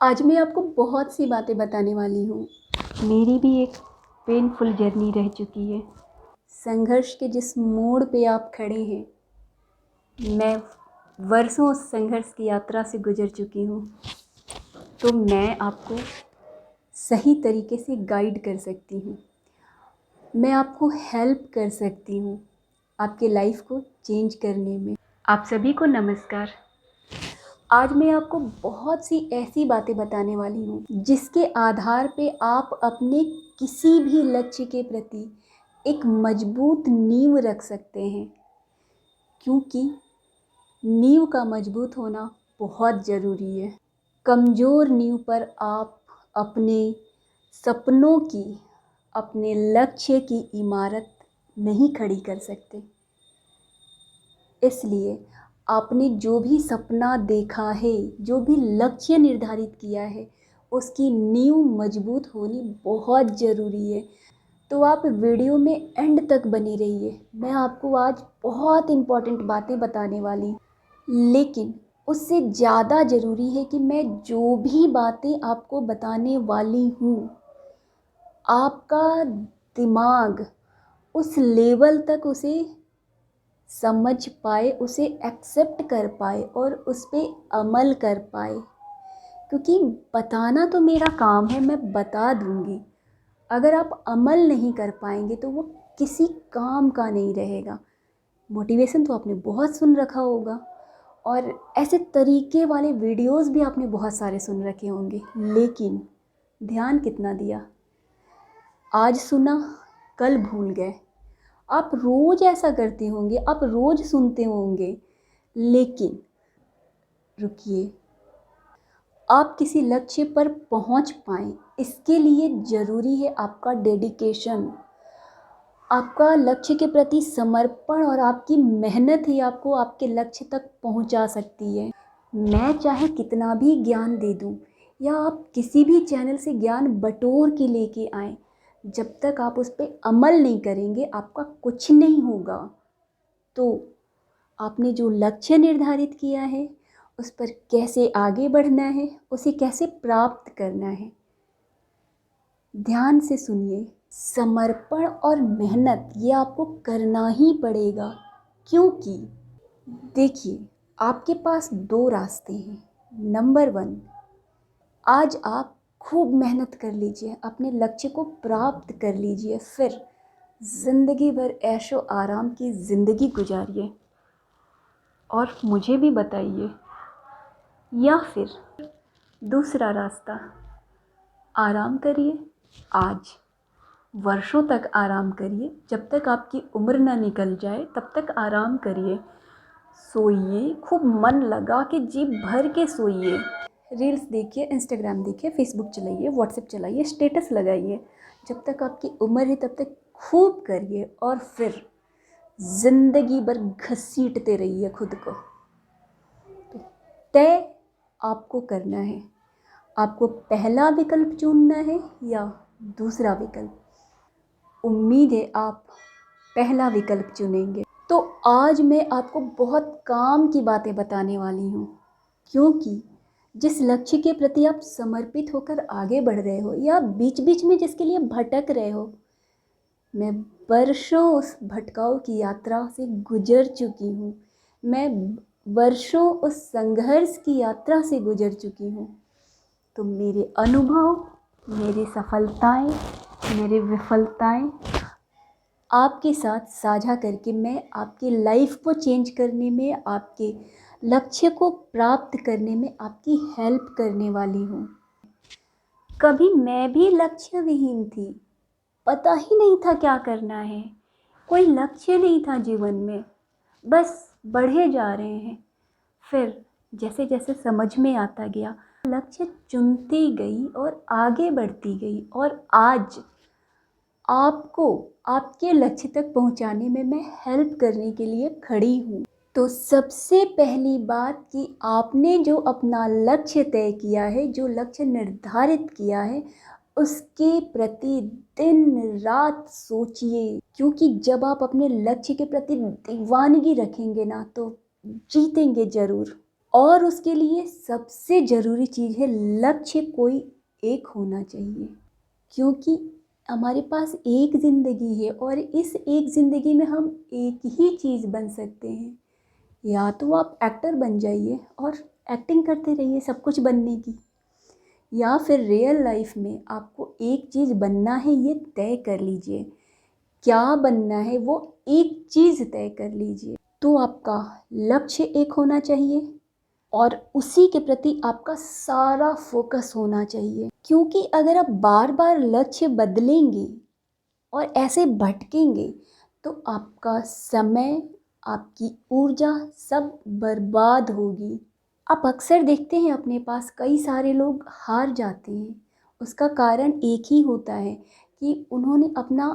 आज मैं आपको बहुत सी बातें बताने वाली हूँ। मेरी भी एक पेनफुल जर्नी रह चुकी है। संघर्ष के जिस मोड़ पे आप खड़े हैं, मैं वर्षों उस संघर्ष की यात्रा से गुजर चुकी हूँ। तो मैं आपको सही तरीके से गाइड कर सकती हूँ। मैं आपको हेल्प कर सकती हूँ आपके लाइफ को चेंज करने में। आप सभी को नमस्कार। आज मैं आपको बहुत सी ऐसी बातें बताने वाली हूँ जिसके आधार पे आप अपने किसी भी लक्ष्य के प्रति एक मजबूत नींव रख सकते हैं, क्योंकि नींव का मजबूत होना बहुत ज़रूरी है। कमज़ोर नींव पर आप अपने सपनों की, अपने लक्ष्य की इमारत नहीं खड़ी कर सकते। इसलिए आपने जो भी सपना देखा है, जो भी लक्ष्य निर्धारित किया है, उसकी नींव मजबूत होनी बहुत ज़रूरी है। तो आप वीडियो में एंड तक बने रहिए। मैं आपको आज बहुत इम्पॉर्टेंट बातें बताने वाली, लेकिन उससे ज़्यादा ज़रूरी है कि मैं जो भी बातें आपको बताने वाली हूँ, आपका दिमाग उस लेवल तक उसे समझ पाए, उसे एक्सेप्ट कर पाए और उस पर अमल कर पाए। क्योंकि बताना तो मेरा काम है, मैं बता दूंगी। अगर आप अमल नहीं कर पाएंगे तो वो किसी काम का नहीं रहेगा। मोटिवेशन तो आपने बहुत सुन रखा होगा और ऐसे तरीके वाले वीडियोस भी आपने बहुत सारे सुन रखे होंगे, लेकिन ध्यान कितना दिया? आज सुना, कल भूल गए। आप रोज़ ऐसा करते होंगे, आप रोज़ सुनते होंगे, लेकिन रुकिए, आप किसी लक्ष्य पर पहुंच पाएं, इसके लिए ज़रूरी है आपका डेडिकेशन, आपका लक्ष्य के प्रति समर्पण और आपकी मेहनत ही आपको आपके लक्ष्य तक पहुंचा सकती है। मैं चाहे कितना भी ज्ञान दे दूं या आप किसी भी चैनल से ज्ञान बटोर के लेके आएँ, जब तक आप उस पर अमल नहीं करेंगे आपका कुछ नहीं होगा। तो आपने जो लक्ष्य निर्धारित किया है, उस पर कैसे आगे बढ़ना है, उसे कैसे प्राप्त करना है, ध्यान से सुनिए। समर्पण और मेहनत ये आपको करना ही पड़ेगा, क्योंकि देखिए, आपके पास दो रास्ते हैं। नंबर 1, आज आप खूब मेहनत कर लीजिए, अपने लक्ष्य को प्राप्त कर लीजिए, फिर ज़िंदगी भर ऐशो आराम की ज़िंदगी गुजारिए और मुझे भी बताइए। या फिर दूसरा रास्ता, आराम करिए, आज वर्षों तक आराम करिए, जब तक आपकी उम्र ना निकल जाए तब तक आराम करिए। सोइए, खूब मन लगा के, जी भर के सोइए। रील्स देखिए, इंस्टाग्राम देखिए, फेसबुक चलाइए, व्हाट्सएप चलाइए, स्टेटस लगाइए। जब तक आपकी उम्र है तब तक खूब करिए और फिर ज़िंदगी भर घसीटते रहिए खुद को। तो तय आपको करना है, आपको पहला विकल्प चुनना है या दूसरा विकल्प। उम्मीद है आप पहला विकल्प चुनेंगे। तो आज मैं आपको बहुत काम की बातें बताने वाली हूँ, क्योंकि जिस लक्ष्य के प्रति आप समर्पित होकर आगे बढ़ रहे हो या बीच बीच में जिसके लिए भटक रहे हो, मैं वर्षों उस भटकाव की यात्रा से गुजर चुकी हूँ। मैं वर्षों उस संघर्ष की यात्रा से गुजर चुकी हूँ। तो मेरे अनुभव, मेरी सफलताएं, मेरी विफलताएं आपके साथ साझा करके मैं आपकी लाइफ को चेंज करने में, आपके लक्ष्य को प्राप्त करने में आपकी हेल्प करने वाली हूँ। कभी मैं भी लक्ष्य विहीन थी, पता ही नहीं था क्या करना है, कोई लक्ष्य नहीं था जीवन में, बस बढ़े जा रहे हैं। फिर जैसे जैसे समझ में आता गया, लक्ष्य चुनती गई और आगे बढ़ती गई और आज आपको आपके लक्ष्य तक पहुंचाने में मैं हेल्प करने के लिए खड़ी हूँ। तो सबसे पहली बात कि आपने जो अपना लक्ष्य तय किया है, जो लक्ष्य निर्धारित किया है, उसके प्रति दिन रात सोचिए, क्योंकि जब आप अपने लक्ष्य के प्रति दीवानगी रखेंगे ना, तो जीतेंगे ज़रूर। और उसके लिए सबसे ज़रूरी चीज़ है लक्ष्य कोई एक होना चाहिए, क्योंकि हमारे पास एक ज़िंदगी है और इस एक ज़िंदगी में हम एक ही चीज़ बन सकते हैं। या तो आप एक्टर बन जाइए और एक्टिंग करते रहिए सब कुछ बनने की, या फिर रियल लाइफ में आपको एक चीज़ बनना है, ये तय कर लीजिए। क्या बनना है वो एक चीज़ तय कर लीजिए। तो आपका लक्ष्य एक होना चाहिए और उसी के प्रति आपका सारा फोकस होना चाहिए, क्योंकि अगर आप बार बार लक्ष्य बदलेंगे और ऐसे भटकेंगे तो आपका समय, आपकी ऊर्जा सब बर्बाद होगी। आप अक्सर देखते हैं अपने पास कई सारे लोग हार जाते हैं। उसका कारण एक ही होता है कि उन्होंने अपना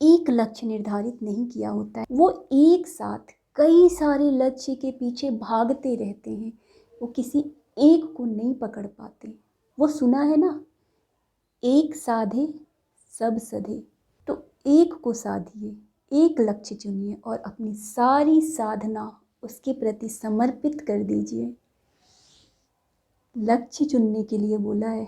एक लक्ष्य निर्धारित नहीं किया होता है। वो एक साथ कई सारे लक्ष्य के पीछे भागते रहते हैं, वो किसी एक को नहीं पकड़ पाते। वो सुना है ना, एक साधे सब सधे। तो एक को साधिए, एक लक्ष्य चुनिए और अपनी सारी साधना उसके प्रति समर्पित कर दीजिए। लक्ष्य चुनने के लिए बोला है,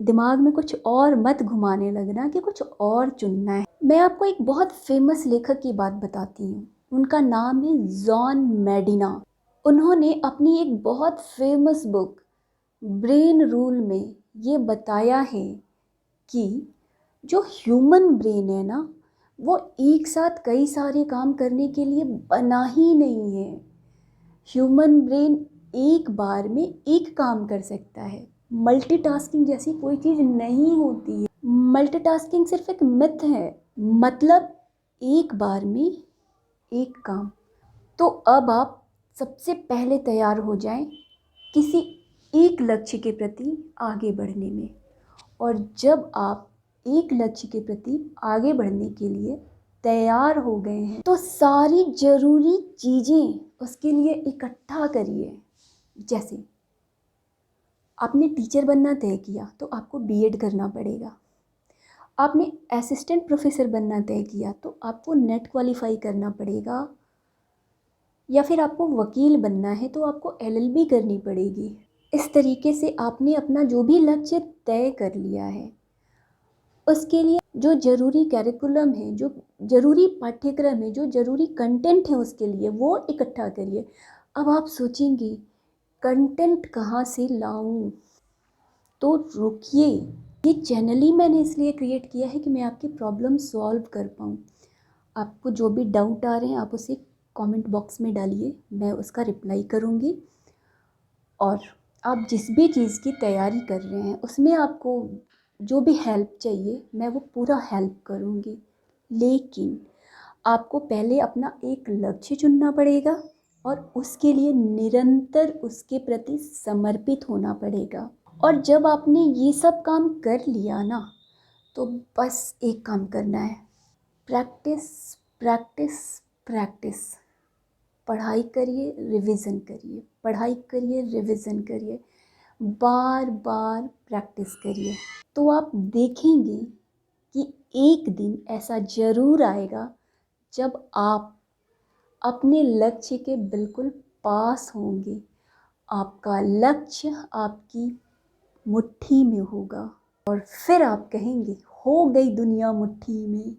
दिमाग में कुछ और मत घुमाने लगना कि कुछ और चुनना है। मैं आपको एक बहुत फेमस लेखक की बात बताती हूँ, उनका नाम है जॉन मेडिना। उन्होंने अपनी एक बहुत फेमस बुक ब्रेन रूल में ये बताया है कि जो ह्यूमन ब्रेन है ना, वो एक साथ कई सारे काम करने के लिए बना ही नहीं है। ह्यूमन ब्रेन एक बार में एक काम कर सकता है। मल्टीटास्किंग जैसी कोई चीज़ नहीं होती है। मल्टीटास्किंग सिर्फ एक मिथ है, मतलब एक बार में एक काम। तो अब आप सबसे पहले तैयार हो जाएं किसी एक लक्ष्य के प्रति आगे बढ़ने में। और जब आप एक लक्ष्य के प्रति आगे बढ़ने के लिए तैयार हो गए हैं तो सारी ज़रूरी चीज़ें उसके लिए इकट्ठा करिए। जैसे आपने टीचर बनना तय किया तो आपको बीएड करना पड़ेगा। आपने असिस्टेंट प्रोफेसर बनना तय किया तो आपको नेट क्वालिफाई करना पड़ेगा। या फिर आपको वकील बनना है तो आपको एलएलबी करनी पड़ेगी। इस तरीके से आपने अपना जो भी लक्ष्य तय कर लिया है उसके लिए जो ज़रूरी कैरिकुलम है, जो ज़रूरी पाठ्यक्रम है, जो ज़रूरी कंटेंट है उसके लिए वो इकट्ठा करिए। अब आप सोचेंगे कंटेंट कहाँ से लाऊं, तो रुकिए। ये चैनल ही मैंने इसलिए क्रिएट किया है कि मैं आपकी प्रॉब्लम सॉल्व कर पाऊँ। आपको जो भी डाउट आ रहे हैं आप उसे कमेंट बॉक्स में डालिए, मैं उसका रिप्लाई करूँगी। और आप जिस भी चीज़ की तैयारी कर रहे हैं उसमें आपको जो भी हेल्प चाहिए मैं वो पूरा हेल्प करूँगी। लेकिन आपको पहले अपना एक लक्ष्य चुनना पड़ेगा और उसके लिए निरंतर उसके प्रति समर्पित होना पड़ेगा। और जब आपने ये सब काम कर लिया ना, तो बस एक काम करना है, प्रैक्टिस प्रैक्टिस प्रैक्टिस। पढ़ाई करिए, रिवीजन करिए, पढ़ाई करिए, रिवीजन करिए, बार बार प्रैक्टिस करिए। तो आप देखेंगे कि एक दिन ऐसा ज़रूर आएगा जब आप अपने लक्ष्य के बिल्कुल पास होंगे। आपका लक्ष्य आपकी मुट्ठी में होगा और फिर आप कहेंगे हो गई दुनिया मुट्ठी में।